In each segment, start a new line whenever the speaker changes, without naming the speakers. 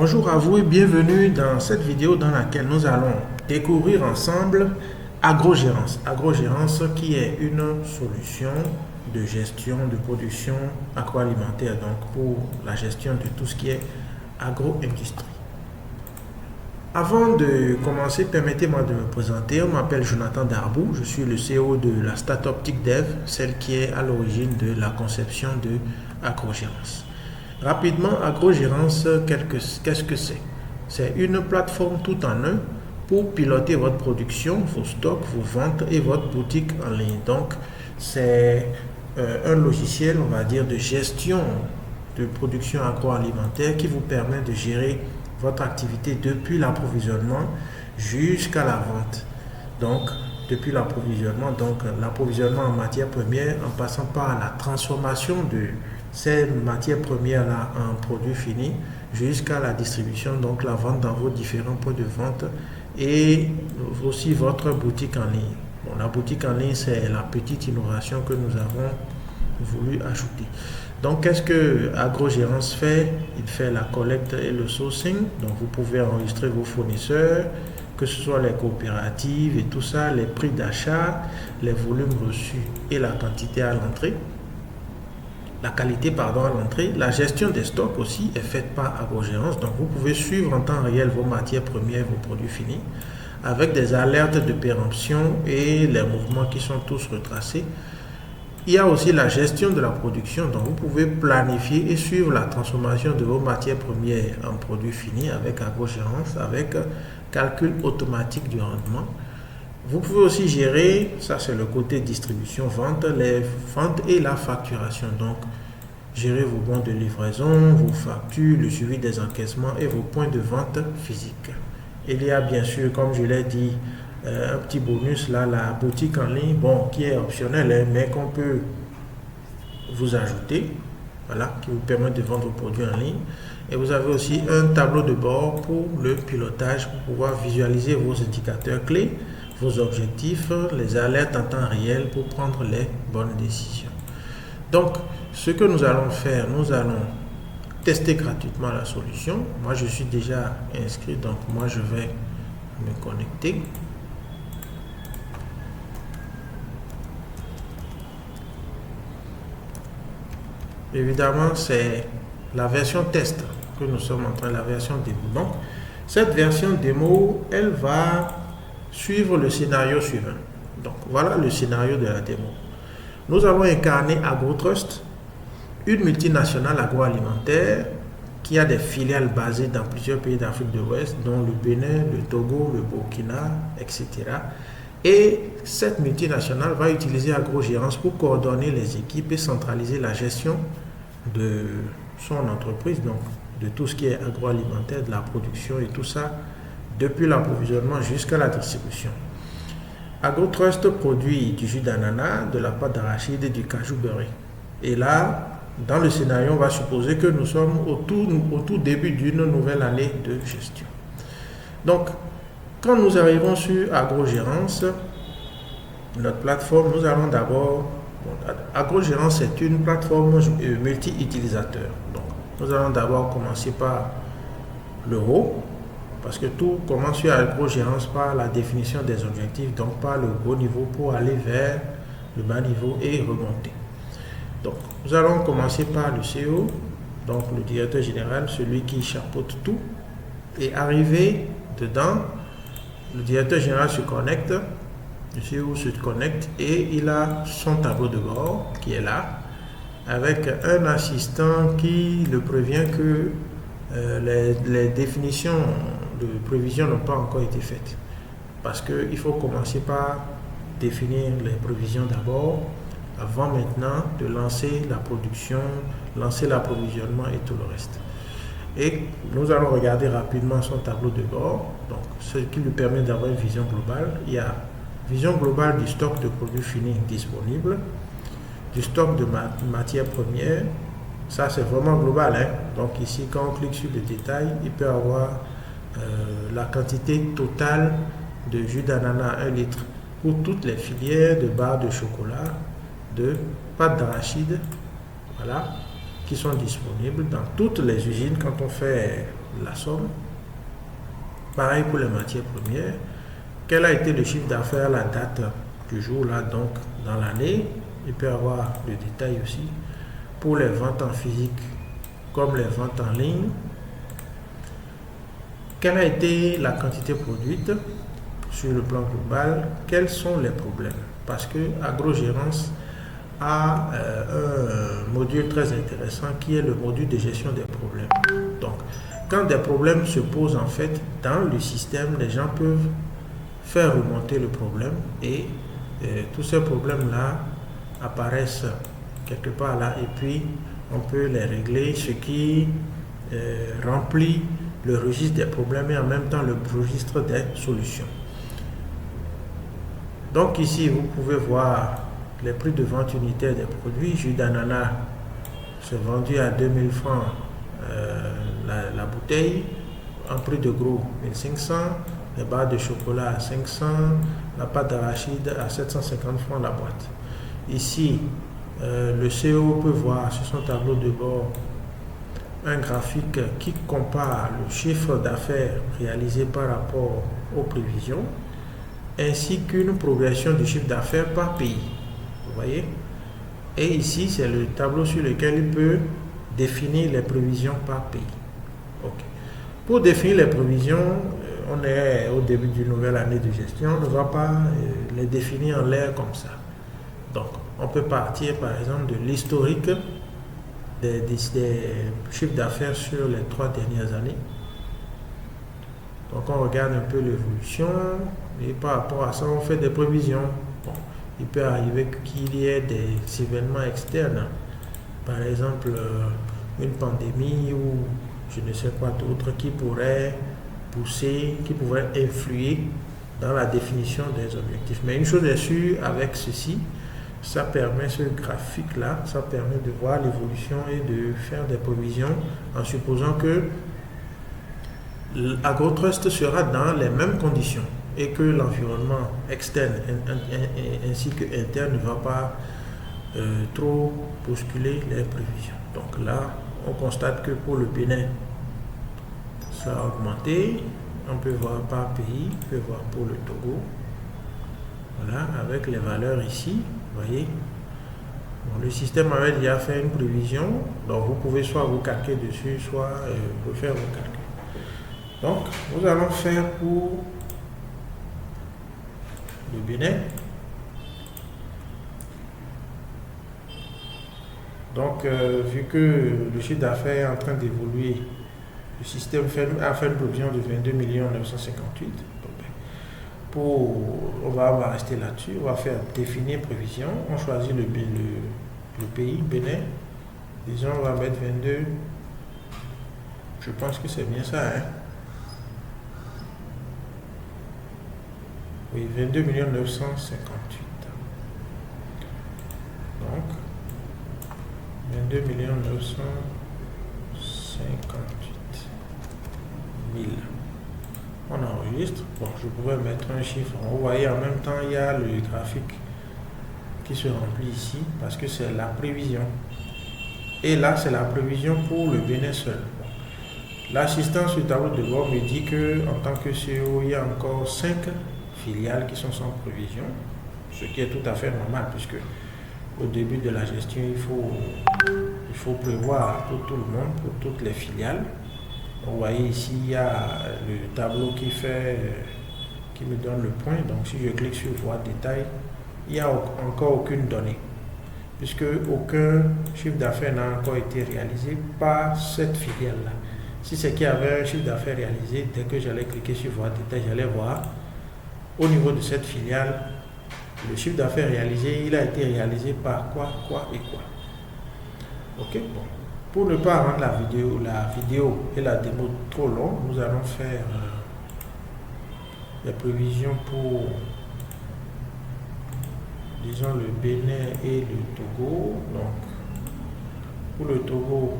Bonjour à vous et bienvenue dans cette vidéo dans laquelle nous allons découvrir ensemble Agrogérance. Agrogérance qui est une solution de gestion de production agroalimentaire, donc pour la gestion de tout ce qui est agro-industrie. Avant de commencer, permettez-moi de me présenter. Je m'appelle Jonathan Darbou, je suis le CEO de la start-up TicDev, celle qui est à l'origine de la conception de Agrogérance. Rapidement, Agrogérance, qu'est-ce que c'est? C'est une plateforme tout en un pour piloter votre production, vos stocks, vos ventes et votre boutique en ligne. Donc, c'est un logiciel, on va dire, de gestion de production agroalimentaire qui vous permet de gérer votre activité depuis l'approvisionnement jusqu'à la vente. Donc, depuis l'approvisionnement en matières premières en passant par la transformation de ces matières premières-là en produits finis jusqu'à la distribution, donc la vente dans vos différents points de vente et aussi votre boutique en ligne. Bon, la boutique en ligne, c'est la petite innovation que nous avons voulu ajouter. Donc, qu'est-ce que Agrogérance fait? Il fait la collecte et le sourcing. Donc, vous pouvez enregistrer vos fournisseurs, que ce soit les coopératives et tout ça, les prix d'achat, les volumes reçus et la quantité à l'entrée. La qualité à l'entrée. La gestion des stocks aussi est faite par Agrogérance. Donc, vous pouvez suivre en temps réel vos matières premières, vos produits finis, avec des alertes de péremption et les mouvements qui sont tous retracés. Il y a aussi la gestion de la production, donc vous pouvez planifier et suivre la transformation de vos matières premières en produits finis avec Agrogérance, avec calcul automatique du rendement. Vous pouvez aussi gérer, ça c'est le côté distribution, vente, les ventes et la facturation. Donc, gérer vos bons de livraison, vos factures, le suivi des encaissements et vos points de vente physiques. Il y a bien sûr, comme je l'ai dit, un petit bonus là, la boutique en ligne, bon, qui est optionnelle, mais qu'on peut vous ajouter, voilà, qui vous permet de vendre vos produits en ligne. Et vous avez aussi un tableau de bord pour le pilotage, pour pouvoir visualiser vos indicateurs clés, vos objectifs, les alertes en temps réel pour prendre les bonnes décisions. Donc, ce que nous allons faire, nous allons tester gratuitement la solution. Moi, je suis déjà inscrit, donc moi, je vais me connecter. Évidemment, c'est la version test que nous sommes en train, la version démo. Donc, cette version démo, elle va suivre le scénario suivant. Donc, voilà le scénario de la démo. Nous allons incarner AgroTrust, une multinationale agroalimentaire qui a des filiales basées dans plusieurs pays d'Afrique de l'Ouest, dont le Bénin, le Togo, le Burkina, etc. Et cette multinationale va utiliser Agrogérance pour coordonner les équipes et centraliser la gestion de son entreprise, donc de tout ce qui est agroalimentaire, de la production et tout ça, depuis l'approvisionnement jusqu'à la distribution. AgroTrust produit du jus d'ananas, de la pâte d'arachide et du cajou beurré. Et là, dans le scénario, on va supposer que nous sommes au tout début d'une nouvelle année de gestion. Donc, quand nous arrivons sur Agrogérance, notre plateforme, nous allons d'abord... Agrogérance est une plateforme multi-utilisateur. Donc, nous allons d'abord commencer par le haut, parce que tout commence sur Agrogérance par la définition des objectifs, donc par le haut niveau pour aller vers le bas niveau et remonter. Donc, nous allons commencer par le CEO, donc le directeur général, celui qui chapeaute tout, et arriver dedans. Le directeur général se connecte, le CEO se connecte et il a son tableau de bord qui est là, avec un assistant qui le prévient que les définitions de prévision n'ont pas encore été faites. Parce qu'il faut commencer par définir les prévisions d'abord, avant maintenant de lancer la production, lancer l'approvisionnement et tout le reste. Et nous allons regarder rapidement son tableau de bord, donc ce qui lui permet d'avoir une vision globale. Il y a vision globale du stock de produits finis disponibles, du stock de matières premières. Ça, c'est vraiment global, hein? Donc ici, quand on clique sur les détails, il peut avoir la quantité totale de jus d'ananas 1 litre pour toutes les filières de barres de chocolat, de pâte d'arachide, voilà, qui sont disponibles dans toutes les usines. Quand on fait la somme. Pareil pour les matières premières. Quel a été le chiffre d'affaires à la date du jour là, donc dans l'année. Il peut y avoir le détail aussi. Pour les ventes en physique comme les ventes en ligne. Quelle a été la quantité produite sur le plan global? Quels sont les problèmes? Parce que Agrogérance a un module très intéressant qui est le module de gestion des problèmes. Donc, quand des problèmes se posent en fait dans le système, les gens peuvent faire remonter le problème et tous ces problèmes-là apparaissent quelque part là et puis on peut les régler, ce qui remplit le registre des problèmes et en même temps le registre des solutions. Donc ici, vous pouvez voir les prix de vente unitaire des produits. Jus d'ananas, c'est vendu à 2000 francs la bouteille, en prix de gros 1500, les barres de chocolat à 500, la pâte d'arachide à 750 francs la boîte. Ici, le CEO peut voir sur son tableau de bord un graphique qui compare le chiffre d'affaires réalisé par rapport aux prévisions ainsi qu'une progression du chiffre d'affaires par pays. Vous voyez? Et ici, c'est le tableau sur lequel il peut définir les prévisions par pays. Okay. Pour définir les prévisions, on est au début d'une nouvelle année de gestion, on ne va pas les définir en l'air comme ça. Donc, on peut partir par exemple de l'historique des chiffres d'affaires sur les 3 dernières années. Donc, on regarde un peu l'évolution et par rapport à ça, on fait des prévisions. Bon, il peut arriver qu'il y ait des événements externes, par exemple une pandémie ou je ne sais quoi d'autre qui pourrait pousser, qui pourrait influer dans la définition des objectifs. Mais une chose est sûre avec ceci, ça permet, ce graphique-là, ça permet de voir l'évolution et de faire des prévisions en supposant que l'AgroTrust sera dans les mêmes conditions et que l'environnement externe ainsi que interne ne va pas trop bousculer les prévisions. Donc là, on constate que pour le Bénin, ça a augmenté. On peut voir par pays, on peut voir pour le Togo. Voilà, avec les valeurs ici, vous voyez. Bon, le système avait déjà fait une prévision, donc vous pouvez soit vous calquer dessus, soit refaire vos calculs. Donc, nous allons faire pour le Bénin. Donc, vu que le chiffre d'affaires est en train d'évoluer, le système a fait une prévision de 22 958 000. On va rester là-dessus, on va faire définir prévision. On choisit le pays, Bénin. Disons, on va mettre 22. Je pense que c'est bien ça, hein? Oui, 22 958. Donc, 22 958 000. On enregistre. Bon, je pourrais mettre un chiffre. Vous voyez, en même temps, il y a le graphique qui se remplit ici parce que c'est la prévision. Et là, c'est la prévision pour le Bénin seul. L'assistant sur le tableau de bord me dit que en tant que CEO, il y a encore 5 filiales qui sont sans prévision, ce qui est tout à fait normal puisque au début de la gestion, il faut prévoir pour tout le monde, pour toutes les filiales. Vous voyez ici, il y a le tableau qui me donne le point. Donc si je clique sur voir détail, il n'y a encore aucune donnée puisque aucun chiffre d'affaires n'a encore été réalisé par cette filiale-là. Si c'est qu'il y avait un chiffre d'affaires réalisé, dès que j'allais cliquer sur voir détail, j'allais voir au niveau de cette filiale, le chiffre d'affaires réalisé, il a été réalisé par quoi et quoi. Ok, bon. Pour ne pas rendre la vidéo et la démo trop longue, nous allons faire les prévisions pour, disons, le Bénin et le Togo. Donc, pour le Togo,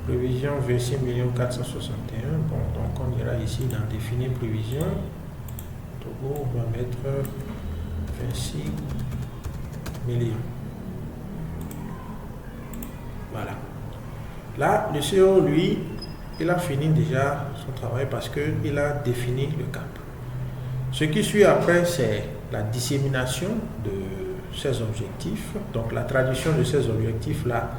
prévision 26 461 000. Bon, donc on ira ici dans définir prévision. Togo, on va mettre 26 millions. Voilà. Là, le CEO, lui, il a fini déjà son travail parce qu'il a défini le cap. Ce qui suit après, c'est la dissémination de ces objectifs, donc la traduction de ces objectifs-là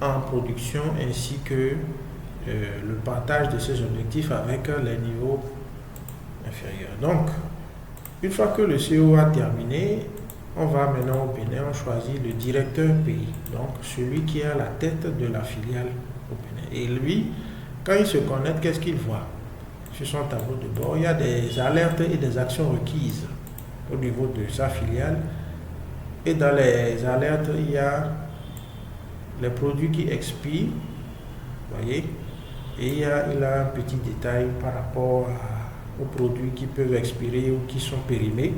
en production ainsi que le partage de ces objectifs avec les niveaux inférieurs. Donc, une fois que le CO a terminé, on va maintenant au Bénin, on choisit le directeur pays, donc celui qui est à la tête de la filiale au Bénin. Et lui, quand il se connecte, qu'est-ce qu'il voit? Sur son tableau de bord, il y a des alertes et des actions requises au niveau de sa filiale. Et dans les alertes, il y a les produits qui expirent, voyez, et il a un petit détail par rapport aux produits qui peuvent expirer ou qui sont périmés.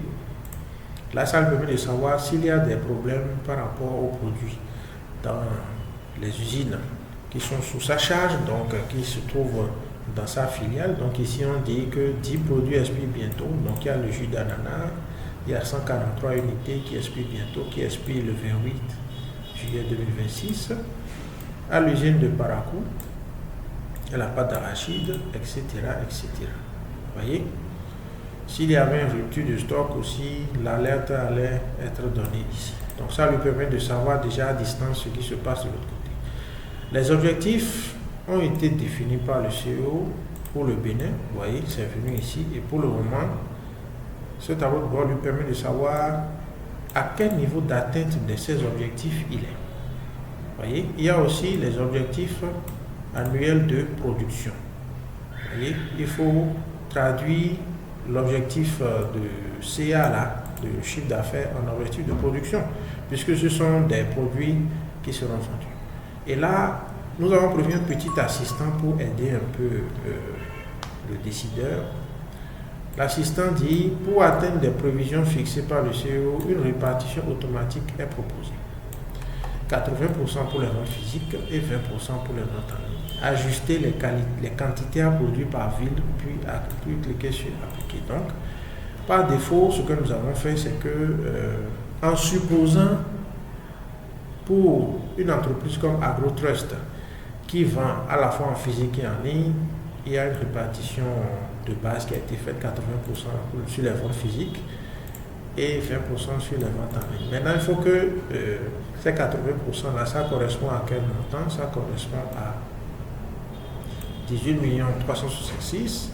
Là, ça permet de savoir s'il y a des problèmes par rapport aux produits dans les usines qui sont sous sa charge, donc qui se trouvent dans sa filiale. Donc ici, on dit que 10 produits expirent bientôt. Donc il y a le jus d'ananas, il y a 143 unités qui expirent bientôt, qui expirent le 28 juillet 2026. À l'usine de Parakou, il y a la pâte d'arachide, etc., etc. Vous voyez? S'il y avait une rupture de stock aussi, l'alerte allait être donnée ici. Donc ça lui permet de savoir déjà à distance ce qui se passe de l'autre côté. Les objectifs ont été définis par le CEO pour le Bénin. Vous voyez, c'est venu ici. Et pour le moment, ce tableau de bord lui permet de savoir à quel niveau d'atteinte de ces objectifs il est. Vous voyez, il y a aussi les objectifs annuels de production. Vous voyez, il faut traduire l'objectif de CA là, de chiffre d'affaires en objectif de production, puisque ce sont des produits qui seront vendus. Et là, nous avons prévu un petit assistant pour aider un peu le décideur. L'assistant dit, pour atteindre des prévisions fixées par le CEO, une répartition automatique est proposée. 80% pour les ventes physiques et 20% pour les ventes en ligne. Ajuster les quantités à produire par ville, puis cliquer sur appliquer. Donc, par défaut, ce que nous avons fait, c'est que, en supposant pour une entreprise comme AgroTrust, qui vend à la fois en physique et en ligne, il y a une répartition de base qui a été faite, 80% sur les ventes physiques et 20% sur les ventes en ligne. Maintenant, il faut que ces 80% là, ça correspond à quel montant? Ça correspond à 18 366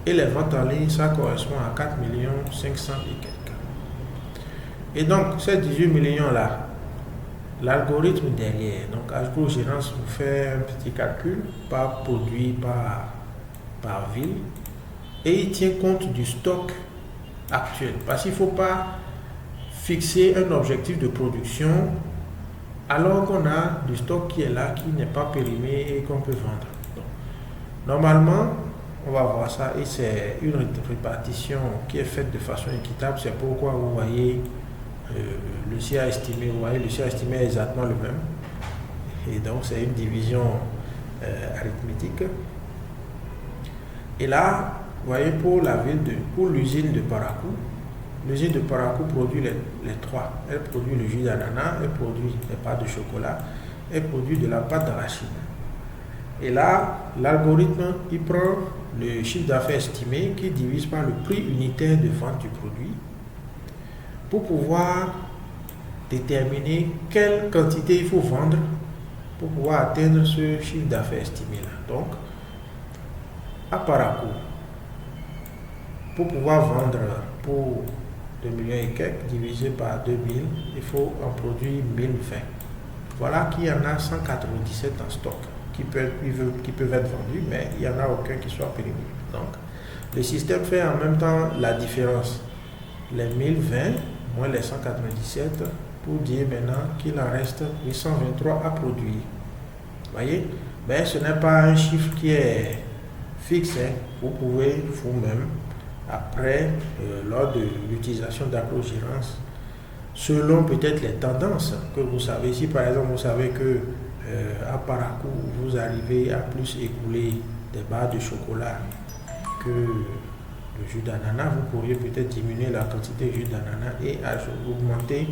et les ventes en ligne, ça correspond à 4 500 et quelques. Et donc, ces 18 millions là, l'algorithme derrière, donc Agrogérance vous fait un petit calcul par produit, par ville, et il tient compte du stock actuel. Parce qu'il ne faut pas fixer un objectif de production alors qu'on a du stock qui est là, qui n'est pas périmé et qu'on peut vendre. Donc, normalement, on va voir ça et c'est une répartition qui est faite de façon équitable. C'est pourquoi vous voyez le CA estimé, vous voyez, le CA estimé est exactement le même. Et donc, c'est une division arithmétique. Et là, vous voyez, pour l'usine de Parakou, l'usine de Parakou produit les trois. Elle produit le jus d'ananas, elle produit les pâtes de chocolat, elle produit de la pâte d'arachide. Et là, l'algorithme, il prend le chiffre d'affaires estimé qui divise par le prix unitaire de vente du produit pour pouvoir déterminer quelle quantité il faut vendre pour pouvoir atteindre ce chiffre d'affaires estimé là. Donc, à Parakou, pour pouvoir vendre pour 2 millions et quelques divisé par 2000, il faut en produire 1020. Voilà qu'il y en a 197 en stock qui peuvent être vendus, mais il n'y en a aucun qui soit périmé. Donc, le système fait en même temps la différence. Les 1020 moins les 197 pour dire maintenant qu'il en reste 823 à produire. Vous voyez? Mais ce n'est pas un chiffre qui est fixe. Hein. Vous pouvez vous-même, après, lors de l'utilisation d'agrogérance, selon peut-être les tendances que vous savez. Si par exemple vous savez que à Parakou, vous arrivez à plus écouler des barres de chocolat que le jus d'ananas, vous pourriez peut-être diminuer la quantité de jus d'ananas et augmenter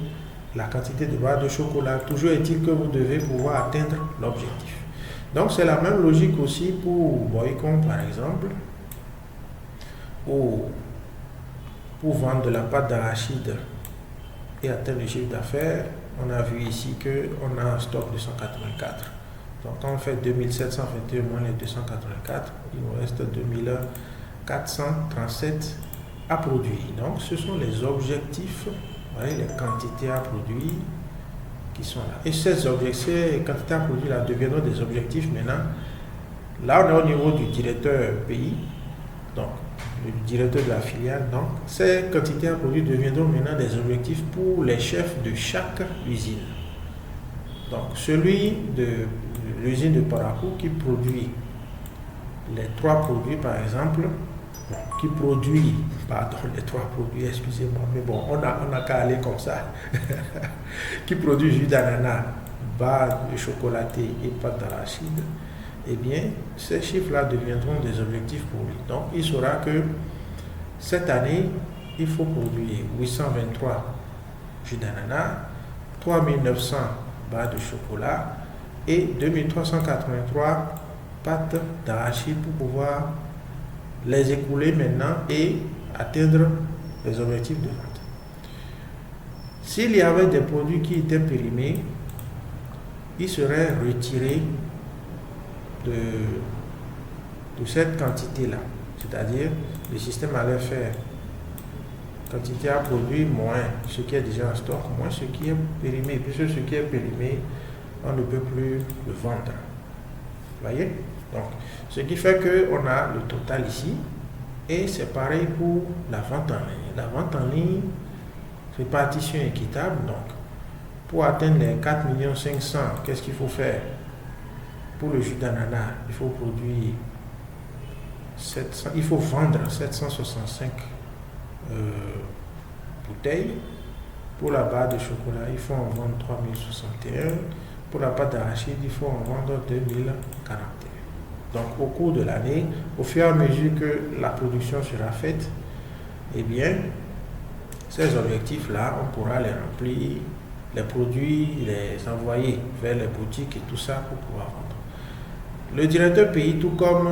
la quantité de barres de chocolat. Toujours est-il que vous devez pouvoir atteindre l'objectif. Donc c'est la même logique aussi pour Boycon par exemple, où pour vendre de la pâte d'arachide et atteindre le chiffre d'affaires, on a vu ici qu'on a un stock de 184. Donc quand on fait 2721 moins les 284, il nous reste 2437 à produire. Donc ce sont les objectifs, vous voyez, les quantités à produire qui sont là. Et ces quantités à produire là deviendront des objectifs maintenant. Là on est au niveau du directeur pays, donc le directeur de la filiale. Donc ces quantités à produire deviendront maintenant des objectifs pour les chefs de chaque usine. Donc celui de l'usine de Parakou qui produit les 3 produits par exemple, qui produit, pardon, les 3 produits, excusez-moi, mais bon, on a qu'à aller comme ça, qui produit jus d'ananas, barre de chocolaté et pâte d'arachide, eh bien, ces chiffres-là deviendront des objectifs pour lui. Donc, il saura que cette année, il faut produire 823 jus d'ananas, 3900 barres de chocolat et 2383 pâtes d'arachide pour pouvoir les écouler maintenant et atteindre les objectifs de vente. S'il y avait des produits qui étaient périmés, ils seraient retirés de cette quantité-là. C'est-à-dire, le système allait faire quantité à produire moins ce qui est déjà en stock, moins ce qui est périmé. Puisque ce qui est périmé, on ne peut plus le vendre. Vous voyez? Donc, ce qui fait qu'on a le total ici, et c'est pareil pour la vente en ligne. La vente en ligne, répartition équitable, donc pour atteindre les 4 500 000, qu'est-ce qu'il faut faire? Pour le jus d'ananas, il faut produire 700, il faut vendre 765 bouteilles. Pour la barre de chocolat, il faut en vendre 3061. Pour la pâte d'arachide, il faut en vendre 2041. Donc au cours de l'année, au fur et à mesure que la production sera faite, eh bien, ces objectifs-là, on pourra les remplir, les produits, les envoyer vers les boutiques et tout ça pour pouvoir vendre. Le directeur pays, tout comme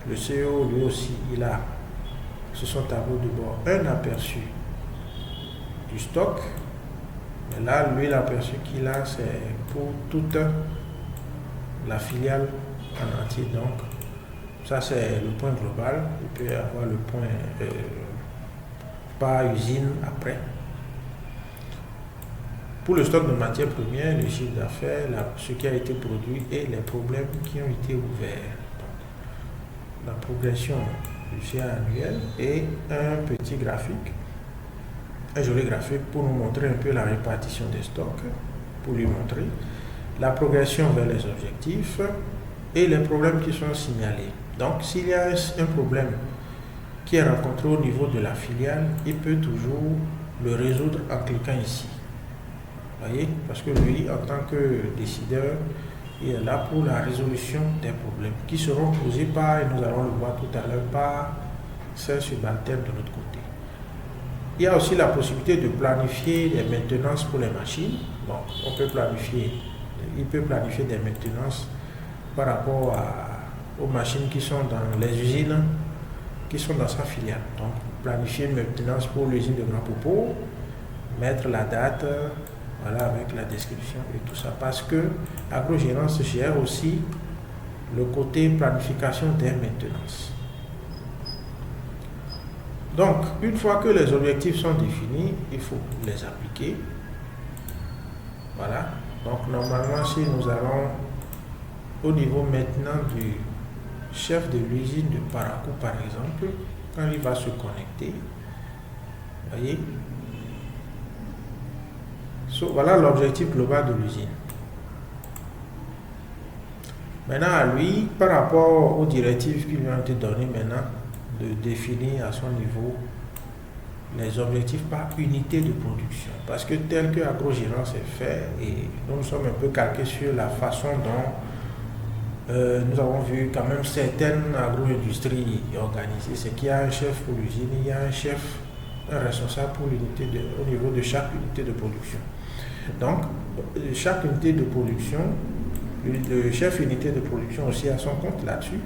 le CEO, lui aussi, il a sur son tableau de bord un aperçu du stock. Mais là, lui, l'aperçu qu'il a, c'est pour toute la filiale en entier. Donc, ça, c'est le point global. Il peut y avoir le point par usine après. Pour le stock de matières premières, le chiffre d'affaires, ce qui a été produit et les problèmes qui ont été ouverts. Donc, la progression du CA annuel et un petit graphique, un joli graphique pour nous montrer un peu la répartition des stocks, pour lui montrer la progression vers les objectifs et les problèmes qui sont signalés. Donc, s'il y a un problème qui est rencontré au niveau de la filiale, il peut toujours le résoudre en cliquant ici. Voyez, parce que lui, en tant que décideur, il est là pour la résolution des problèmes qui seront posés par, et nous allons le voir tout à l'heure, par ses subalternes de notre côté. Il y a aussi la possibilité de planifier des maintenances pour les machines. Bon, on peut planifier, il peut planifier des maintenances par rapport aux machines qui sont dans les usines, qui sont dans sa filiale. Donc, planifier une maintenance pour l'usine de Grand Popo, mettre la date, voilà, avec la description et tout ça. Parce que Agrogérance gère aussi le côté planification des maintenances. Donc, une fois que les objectifs sont définis, il faut les appliquer. Voilà. Donc, normalement, si nous allons au niveau maintenant du chef de l'usine de Parakou, par exemple, quand il va se connecter, voyez, voilà l'objectif global de l'usine. Maintenant, à lui, par rapport aux directives qui lui ont été données maintenant, de définir à son niveau les objectifs par unité de production. Parce que tel que Agrogérance est fait, et nous sommes un peu calqués sur la façon dont nous avons vu quand même certaines agro-industries organisées, c'est qu'il y a un chef pour l'usine, il y a un chef, un responsable pour l'unité au niveau de chaque unité de production. Donc, chaque unité de production Le chef unité de production aussi a son compte là-dessus.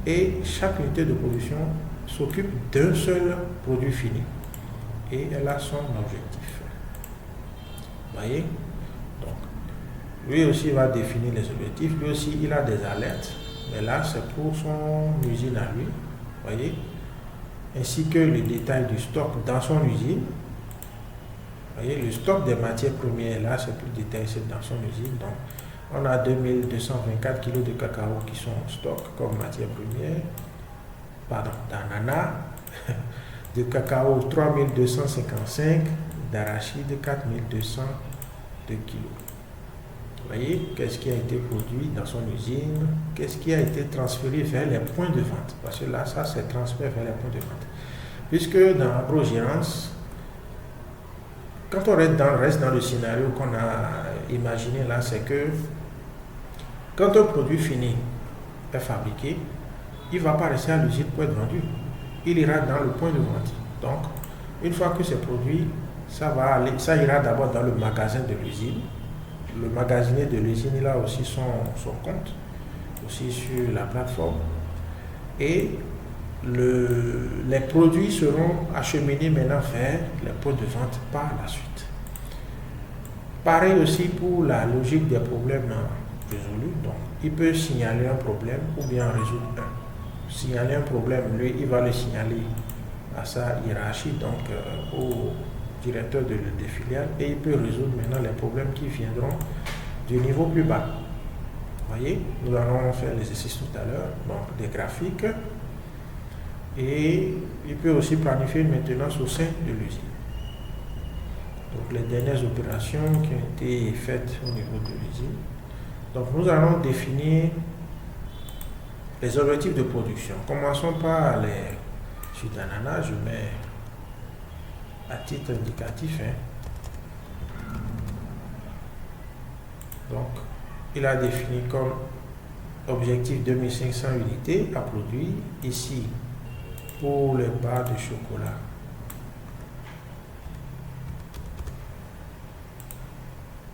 Et chaque unité de production s'occupe d'un seul produit fini. Et elle a son objectif. Vous voyez? Donc, lui aussi va définir les objectifs. Lui aussi, il a des alertes. Mais là, c'est pour son usine à lui. Vous voyez? Ainsi que le détail du stock dans son usine. Vous voyez, le stock des matières premières, là, c'est plus détaillé, c'est dans son usine. Donc, on a 2224 kg de cacao qui sont en stock comme matière première. Pardon, d'ananas. De cacao, 3255. D'arachide, 4202 kg. Vous voyez, qu'est-ce qui a été produit dans son usine? Qu'est-ce qui a été transféré vers les points de vente? Parce que là, ça, c'est transfert vers les points de vente. Puisque dans l'agro-gérance, quand on reste dans le scénario qu'on a imaginé là, c'est que quand un produit fini est fabriqué, il ne va pas rester à l'usine pour être vendu. Il ira dans le point de vente. Donc, une fois que c'est produit, ça ira d'abord dans le magasin de l'usine. Le magasinier de l'usine, il a aussi son compte, aussi sur la plateforme. Et les produits seront acheminés maintenant vers les points de vente par la suite. Pareil aussi pour la logique des problèmes résolus. Donc, il peut signaler un problème ou bien résoudre un. Signaler un problème, lui, il va le signaler à sa hiérarchie, donc au directeur des filiales, et il peut résoudre maintenant les problèmes qui viendront du niveau plus bas. Vous voyez, nous allons faire l'exercice tout à l'heure, donc des graphiques. Et il peut aussi planifier une maintenance au sein de l'usine. Donc les dernières opérations qui ont été faites au niveau de l'usine. Donc nous allons définir les objectifs de production. Commençons par les jus d'ananas. Je mets à titre indicatif. Donc il a défini comme objectif 2500 unités à produire. Ici, pour les barres de chocolat,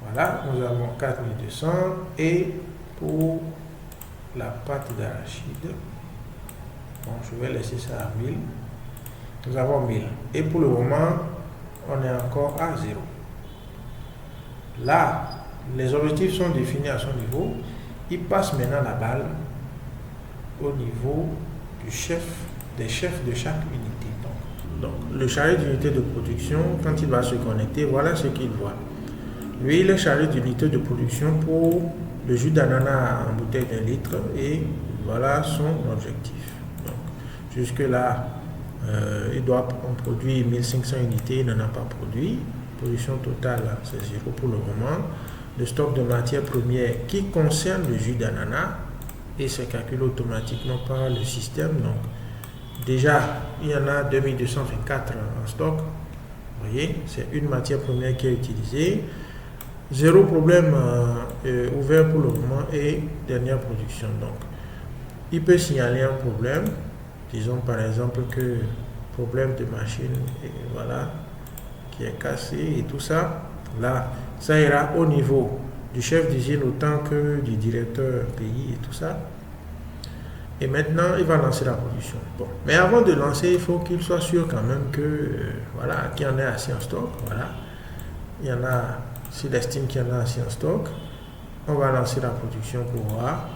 voilà, nous avons 4200. Et pour la pâte d'arachide, bon, je vais laisser ça à 1000. Nous avons 1000. Et pour le moment, on est encore à 0. Là, les objectifs sont définis à son niveau. Il passe maintenant la balle au niveau des chefs de chaque unité. Donc le chargé d'unité de production, quand il va se connecter, voilà ce qu'il voit. Lui, il est chargé d'unité de production pour le jus d'ananas en bouteille d'1 litre et voilà son objectif. Donc, jusque-là, il doit en produire 1500 unités, il n'en a pas produit. Production totale, c'est 0 pour le moment. Le stock de matières premières qui concerne le jus d'ananas et c'est calculé automatiquement par le système. Donc, déjà, il y en a 2224 en stock. Vous voyez, c'est une matière première qui est utilisée. 0 problème ouvert pour le moment et dernière production. Donc, il peut signaler un problème. Disons par exemple que problème de machine, et voilà, qui est cassé et tout ça. Là, ça ira au niveau du chef d'usine autant que du directeur pays et tout ça. Et maintenant, il va lancer la production. Bon. Mais avant de lancer, il faut qu'il soit sûr quand même que, voilà, qu'il y en ait assez en stock. Voilà. Il y en a, s'il estime qu'il y en a assez en stock, on va lancer la production pour voir.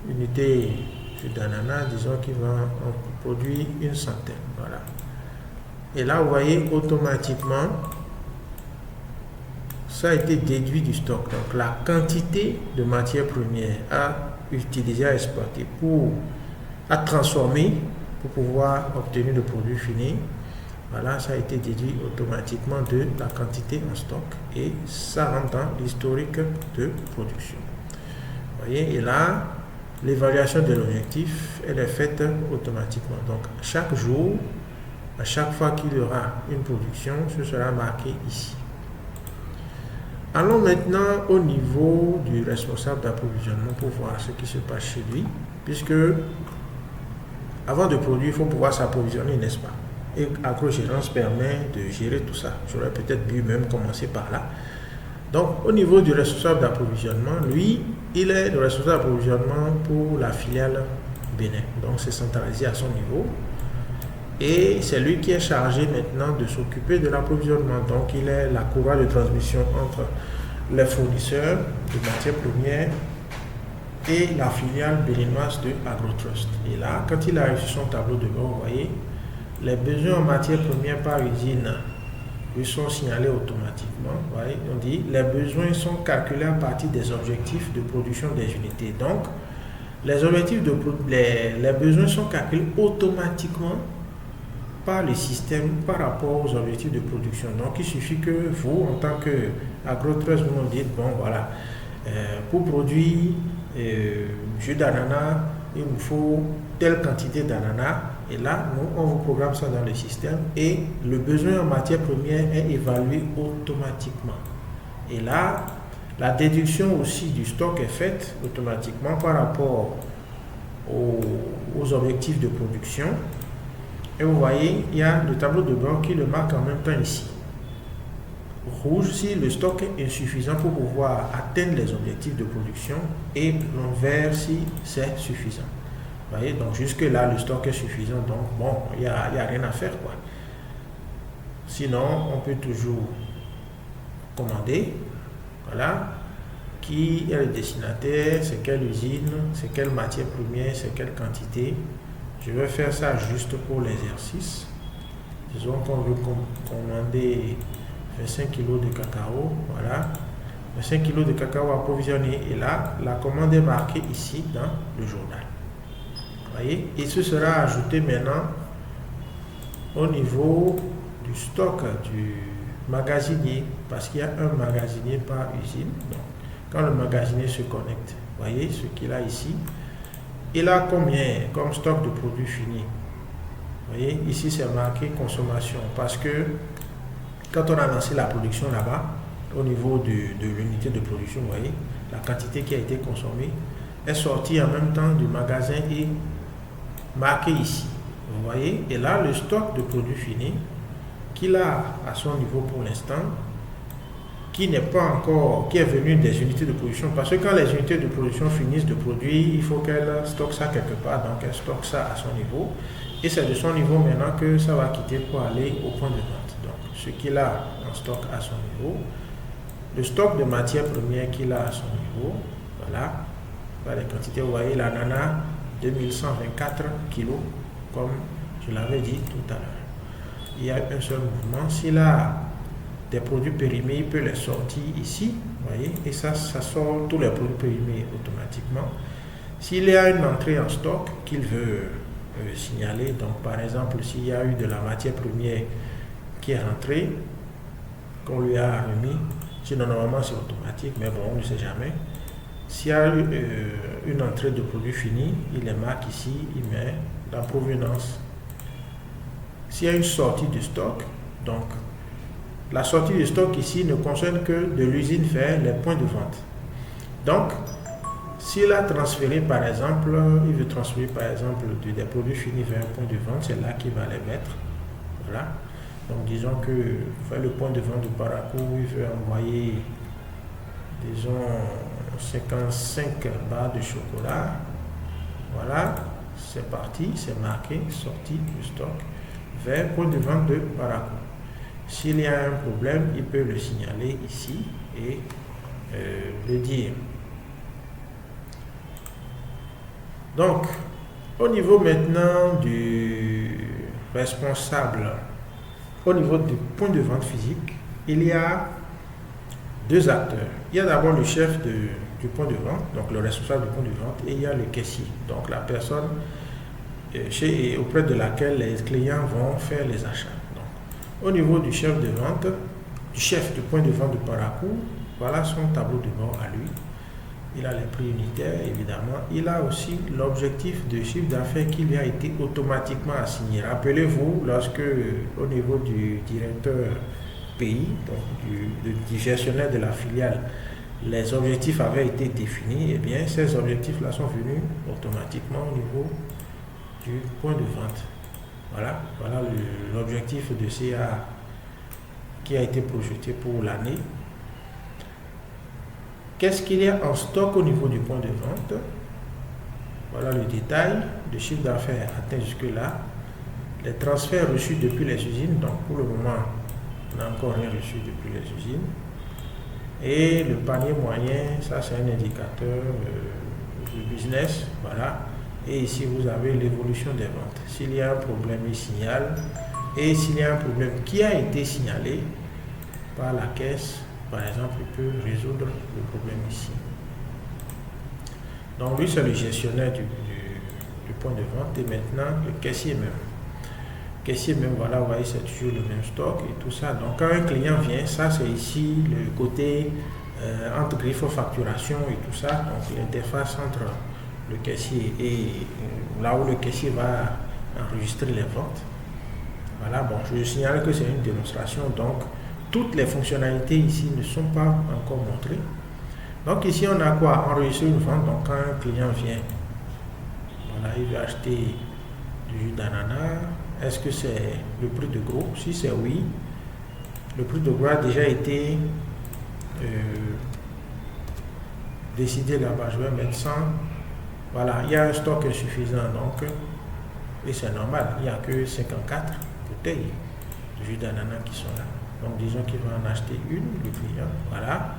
Unité d'ananas, disons qu'il va en produire 100. Voilà. Et là, vous voyez, automatiquement, ça a été déduit du stock. Donc, la quantité de matière première à utiliser, à exploiter, à transformer pour pouvoir obtenir le produit fini, voilà, ça a été déduit automatiquement de la quantité en stock et ça rentre dans l'historique de production. Vous voyez, et là, l'évaluation de l'objectif, elle est faite automatiquement. Donc, chaque jour, à chaque fois qu'il y aura une production, ce sera marqué ici. Allons maintenant au niveau du responsable d'approvisionnement pour voir ce qui se passe chez lui, puisque avant de produire, il faut pouvoir s'approvisionner, n'est-ce pas? Et AgroGérance permet de gérer tout ça. J'aurais peut-être dû même commencer par là. Donc, au niveau du responsable d'approvisionnement, lui, il est le responsable d'approvisionnement pour la filiale Bénin. Donc c'est centralisé à son niveau. Et c'est lui qui est chargé maintenant de s'occuper de l'approvisionnement. Donc il est la courroie de transmission entre les fournisseurs de matières premières et la filiale béninoise de AgroTrust. Et là, quand il arrive sur son tableau de bord, vous voyez, les besoins en matières premières par usine lui sont signalés automatiquement. Vous voyez, on dit les besoins sont calculés à partir des objectifs de production des unités. Donc, les besoins sont calculés automatiquement par le système par rapport aux objectifs de production. Donc, il suffit que vous, en tant qu'AgroTrust, vous nous dites, bon, voilà, pour produire jus d'ananas, il nous faut telle quantité d'ananas. Et là, nous, on vous programme ça dans le système et le besoin en matière première est évalué automatiquement. Et là, la déduction aussi du stock est faite automatiquement par rapport aux objectifs de production. Et vous voyez, il y a le tableau de bord qui le marque en même temps ici. Rouge si le stock est insuffisant pour pouvoir atteindre les objectifs de production et vert si c'est suffisant. Vous voyez, donc jusque là le stock est suffisant, donc bon, il n'y a rien à faire quoi. Sinon, on peut toujours commander, voilà, qui est le destinataire, c'est quelle usine, c'est quelle matière première, c'est quelle quantité. Je vais faire ça juste pour l'exercice. Disons qu'on veut commander 25 kg de cacao, voilà, 25 kg de cacao approvisionné, et là, la commande est marquée ici dans le journal. Voyez, et ce sera ajouté maintenant au niveau du stock du magasinier, parce qu'il y a un magasinier par usine. Donc, quand le magasinier se connecte, voyez ce qu'il a ici, il a combien comme stock de produits finis. Voyez, ici c'est marqué consommation, parce que quand on a lancé la production là-bas, au niveau de l'unité de production, vous voyez, la quantité qui a été consommée est sortie en même temps du magasin et marqué ici, vous voyez, et là le stock de produits finis qu'il a à son niveau pour l'instant, qui n'est pas encore, qui est venu des unités de production, parce que quand les unités de production finissent de produire, il faut qu'elles stockent ça quelque part, donc elles stockent ça à son niveau, et c'est de son niveau maintenant que ça va quitter pour aller au point de vente. Donc ce qu'il a en stock à son niveau, le stock de matières premières qu'il a à son niveau, voilà les quantités, vous voyez l'ananas 2124 kg, comme je l'avais dit tout à l'heure. Il y a un seul mouvement. S'il a des produits périmés, il peut les sortir ici, voyez, et ça sort tous les produits périmés automatiquement. S'il y a une entrée en stock qu'il veut signaler, donc par exemple, s'il y a eu de la matière première qui est rentrée, qu'on lui a remis, sinon normalement c'est automatique, mais bon, on ne sait jamais. S'il y a une entrée de produits finis, il les marque ici, il met la provenance. S'il y a une sortie de stock, donc la sortie de stock ici ne concerne que de l'usine vers les points de vente. Donc, s'il a transféré par exemple, il veut transférer par exemple des produits finis vers un point de vente, c'est là qu'il va les mettre. Voilà. Donc disons que vers le point de vente de Parakou, il veut envoyer, disons, 55 barres de chocolat. Voilà, c'est parti, c'est marqué, sortie du stock vers point de vente de Parakou. S'il y a un problème, il peut le signaler ici et le dire. Donc, au niveau maintenant du responsable, au niveau du point de vente physique, il y a deux acteurs. Il y a d'abord le chef du point de vente, donc le responsable du point de vente, et il y a le caissier, donc la personne auprès de laquelle les clients vont faire les achats. Donc, au niveau du chef de vente, du chef du point de vente de Parakou, voilà son tableau de bord à lui. Il a les prix unitaires, évidemment. Il a aussi l'objectif de chiffre d'affaires qui lui a été automatiquement assigné. Rappelez-vous, lorsque au niveau du directeur pays, donc du gestionnaire de la filiale, les objectifs avaient été définis, et bien ces objectifs-là sont venus automatiquement au niveau du point de vente. Voilà l'objectif de CA qui a été projeté pour l'année. Qu'est-ce qu'il y a en stock au niveau du point de vente? Voilà le détail. Le chiffre d'affaires atteint jusque-là. Les transferts reçus depuis les usines. Donc pour le moment, on n'a encore rien reçu depuis les usines. Et le panier moyen, ça c'est un indicateur de business. Voilà. Et ici, vous avez l'évolution des ventes. S'il y a un problème, il signale. Et s'il y a un problème qui a été signalé par la caisse, par exemple, il peut résoudre le problème ici. Donc lui, c'est le gestionnaire du point de vente. Et maintenant, le caissier même. Le caissier même, voilà, vous voyez, c'est toujours le même stock et tout ça. Donc quand un client vient, ça c'est ici le côté entre griffe facturation et tout ça. Donc l'interface entre le caissier et là où le caissier va enregistrer les ventes. Voilà, bon, je signale que c'est une démonstration, donc toutes les fonctionnalités ici ne sont pas encore montrées. Donc ici on a quoi? Enregistrer une vente. Donc quand un client vient, voilà, il veut acheter du jus d'ananas. Est-ce que c'est le prix de gros? Si c'est oui, le prix de gros a déjà été décidé là-bas. Je vais mettre 100. Voilà, il y a un stock insuffisant, donc, et c'est normal, il n'y a que 54 bouteilles de jus d'ananas qui sont là. Donc disons qu'il va en acheter une, le client. Voilà,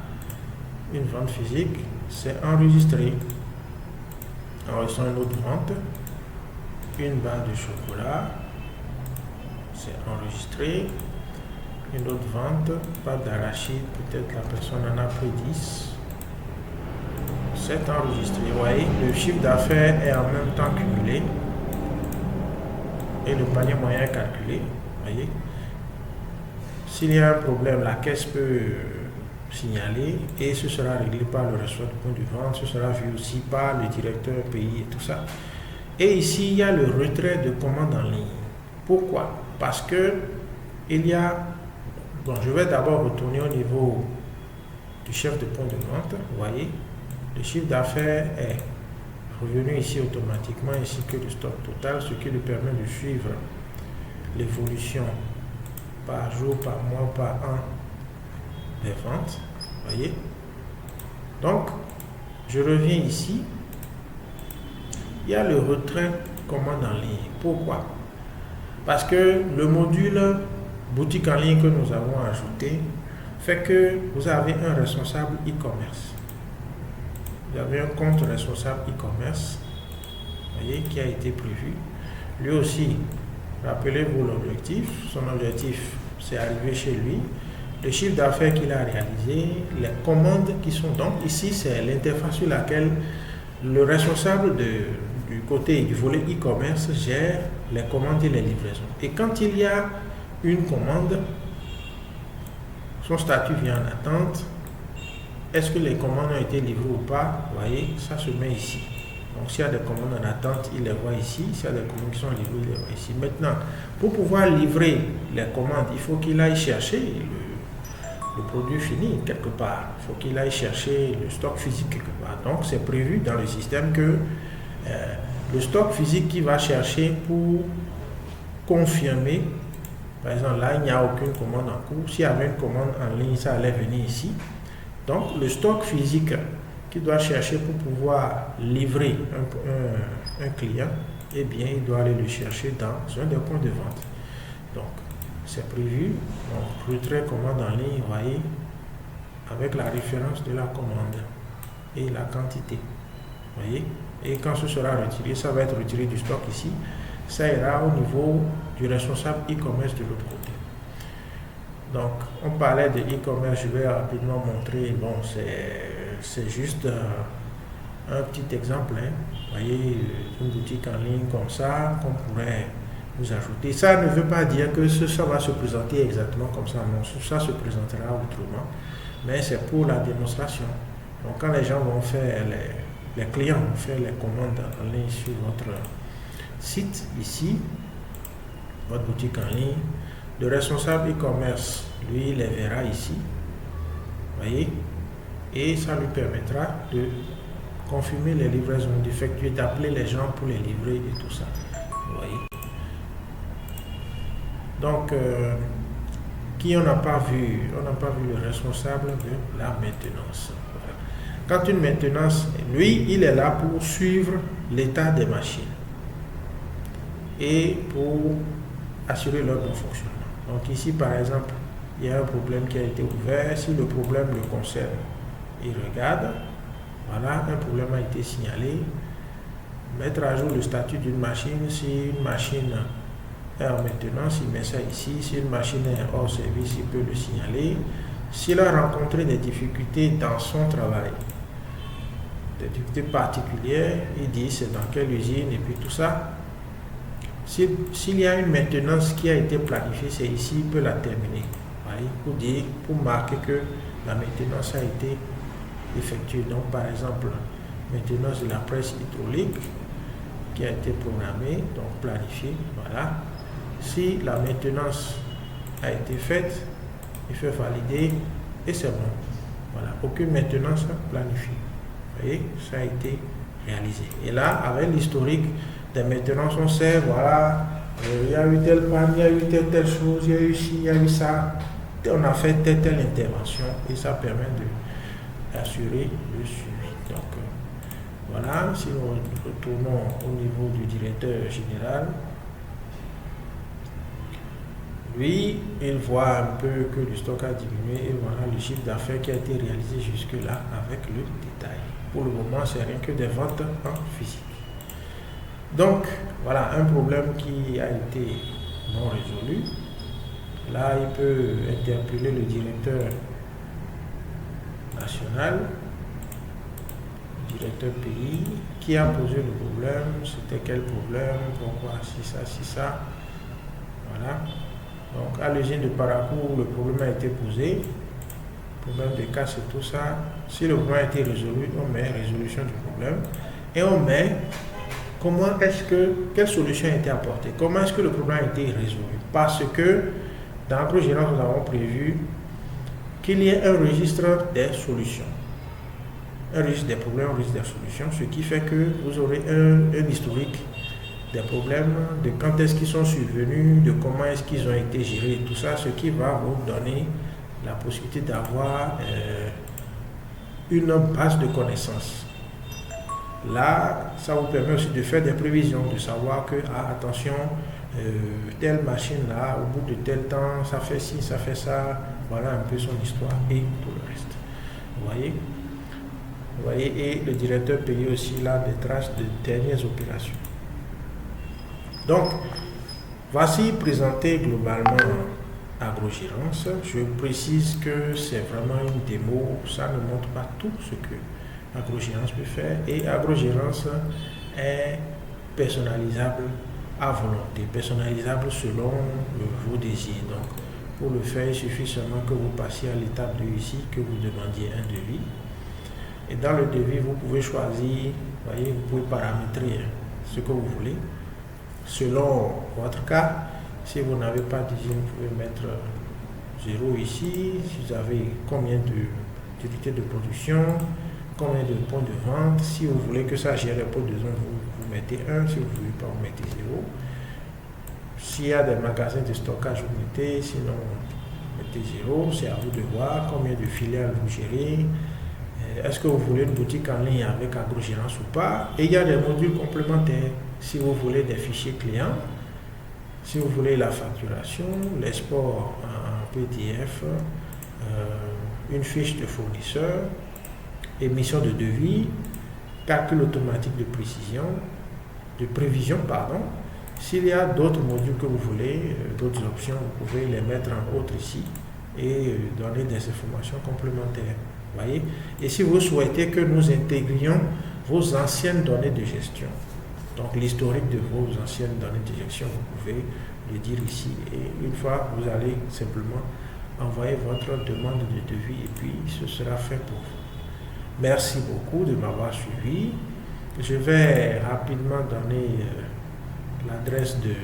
une vente physique, c'est enregistré. Enregistrons une autre vente, une barre de chocolat, c'est enregistré. Une autre vente, pâte d'arachide, peut-être la personne en a pris 10. C'est enregistré. Vous voyez, le chiffre d'affaires est en même temps cumulé et le panier moyen est calculé. Vous voyez, s'il y a un problème, la caisse peut signaler et ce sera réglé par le responsable du point de vente. Ce sera vu aussi par le directeur pays et tout ça. Et ici, il y a le retrait de commande en ligne. Pourquoi? Parce que il y a... Bon, je vais d'abord retourner au niveau du chef de point de vente. Vous voyez, le chiffre d'affaires est revenu ici automatiquement, ainsi que le stock total, ce qui lui permet de suivre l'évolution par jour, par mois, par an des ventes. Vous voyez. Donc, je reviens ici. Il y a le retrait commande en ligne. Pourquoi? Parce que le module boutique en ligne que nous avons ajouté fait que vous avez un responsable e-commerce. Vous avez un compte responsable e-commerce, voyez, qui a été prévu. Lui aussi, rappelez-vous l'objectif. Son objectif, c'est arriver chez lui. Le chiffre d'affaires qu'il a réalisé, les commandes qui sont donc ici, c'est l'interface sur laquelle le responsable du côté du volet e-commerce gère les commandes et les livraisons. Et quand il y a une commande, son statut vient en attente. Est-ce que les commandes ont été livrées ou pas? Vous voyez, ça se met ici. Donc s'il y a des commandes en attente, il les voit ici. S'il y a des commandes qui sont livrées, il les voit ici. Maintenant, pour pouvoir livrer les commandes, il faut qu'il aille chercher le produit fini quelque part. Il faut qu'il aille chercher le stock physique quelque part. Donc c'est prévu dans le système que le stock physique qu'il va chercher pour confirmer. Par exemple, là, il n'y a aucune commande en cours. S'il y avait une commande en ligne, ça allait venir ici. Donc, le stock physique qu'il doit chercher pour pouvoir livrer un client, eh bien, il doit aller le chercher dans un des points de vente. Donc, c'est prévu. Donc, retrait commande en ligne, vous voyez, avec la référence de la commande et la quantité. Vous voyez? Et quand ce sera retiré, ça va être retiré du stock ici. Ça ira au niveau du responsable e-commerce de l'autre côté. Donc, on parlait de e-commerce, je vais rapidement montrer. Bon, c'est juste un petit exemple. Hein. Vous voyez, une boutique en ligne comme ça, qu'on pourrait vous ajouter. Ça ne veut pas dire que ça va se présenter exactement comme ça. Non, ça se présentera autrement. Mais c'est pour la démonstration. Donc, quand les gens vont faire, les clients vont faire les commandes en ligne sur votre site, ici, votre boutique en ligne, le responsable e-commerce, lui, il les verra ici, voyez, et ça lui permettra de confirmer les livraisons, d'effectuer, d'appeler les gens pour les livrer et tout ça, vous voyez. Donc, qui on n'a pas vu? On n'a pas vu le responsable de la maintenance. Voilà. Quand une maintenance, lui, il est là pour suivre l'état des machines et pour assurer leur bon fonctionnement. Donc ici, par exemple, il y a un problème qui a été ouvert. Si le problème le concerne, il regarde. Voilà, un problème a été signalé. Mettre à jour le statut d'une machine. Si une machine est en maintenance, il met ça ici. Si une machine est hors service, il peut le signaler. S'il a rencontré des difficultés dans son travail, des difficultés particulières, il dit c'est dans quelle usine et puis tout ça. S'il y a une maintenance qui a été planifiée, c'est ici, il peut la terminer. Pour dire, pour marquer que la maintenance a été effectuée. Donc par exemple, maintenance de la presse hydraulique qui a été programmée, donc planifiée, voilà. Si la maintenance a été faite, il fait valider et c'est bon. Voilà, aucune maintenance planifiée. Vous voyez, ça a été réalisé. Et là, avec l'historique des maintenances, on sait, voilà, il y a eu telle panne, il y a eu telle chose, il y a eu ci, il y a eu ça. On a fait telle intervention et ça permet d'assurer le suivi. Donc, voilà, si nous retournons au niveau du directeur général, lui, il voit un peu que le stock a diminué et voilà le chiffre d'affaires qui a été réalisé jusque-là avec le détail. Pour le moment, c'est rien que des ventes en physique. Donc, voilà un problème qui a été non résolu. Là, il peut interpeller le directeur national, le directeur pays, qui a posé le problème, c'était quel problème, pourquoi, si ça. Voilà. Donc, à l'usine de Paracourt, le problème a été posé. Le problème de casse et tout ça. Si le problème a été résolu, on met résolution du problème. Et on met quelle solution a été apportée. Comment est-ce que le problème a été résolu. Parce que dans l'agro-gérance, nous avons prévu qu'il y ait un registre des solutions. Un registre des problèmes, un registre des solutions, ce qui fait que vous aurez un historique des problèmes, de quand est-ce qu'ils sont survenus, de comment est-ce qu'ils ont été gérés, tout ça, ce qui va vous donner la possibilité d'avoir une base de connaissances. Là, ça vous permet aussi de faire des prévisions, de savoir que, attention, telle machine là, au bout de tel temps, ça fait ci, ça fait ça, voilà un peu son histoire et tout le reste. Vous voyez, et le directeur paye aussi là des traces de dernières opérations. Donc, voici présenté globalement AgroGérance. Je précise que c'est vraiment une démo, ça ne montre pas tout ce que AgroGérance peut faire et AgroGérance est personnalisable à volonté, personnalisable selon vos désirs. Donc, pour le faire, il suffit seulement que vous passiez à l'étape 2 ici, que vous demandiez un devis. Et dans le devis, vous pouvez choisir, voyez, vous pouvez paramétrer ce que vous voulez. Selon votre cas, si vous n'avez pas d'usine, vous pouvez mettre 0 ici. Si vous avez combien d'unités de production, combien de points de vente. Si vous voulez que ça gère les points de vente, vous mettez 1. Si vous ne voulez pas, vous mettez 0. S'il y a des magasins de stockage, vous mettez. Sinon, vous mettez 0. C'est à vous de voir combien de filiales vous gérez. Est-ce que vous voulez une boutique en ligne avec AgroGérance ou pas? Et il y a des modules complémentaires. Si vous voulez des fichiers clients, si vous voulez la facturation, l'export en PDF, une fiche de fournisseur, émission de devis, calcul automatique de prévision, pardon. S'il y a d'autres modules que vous voulez, d'autres options, vous pouvez les mettre en autre ici et donner des informations complémentaires. Voyez? Et si vous souhaitez que nous intégrions vos anciennes données de gestion, donc l'historique de vos anciennes données de gestion, vous pouvez le dire ici et une fois vous allez simplement envoyer votre demande de devis et puis ce sera fait pour vous. Merci beaucoup de m'avoir suivi. Je vais rapidement donner l'adresse de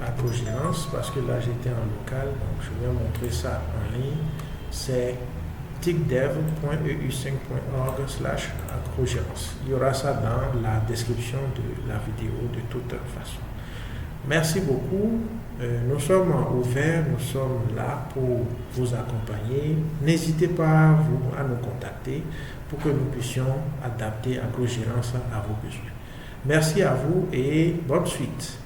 AgroGérance parce que là j'étais en local, donc je vais montrer ça en ligne. C'est ticdev.eu5.org/agrogérance. Il y aura ça dans la description de la vidéo de toute façon. Merci beaucoup. Nous sommes ouverts, nous sommes là pour vous accompagner. N'hésitez pas à nous contacter pour que nous puissions adapter AgroGérance à vos besoins. Merci à vous et bonne suite.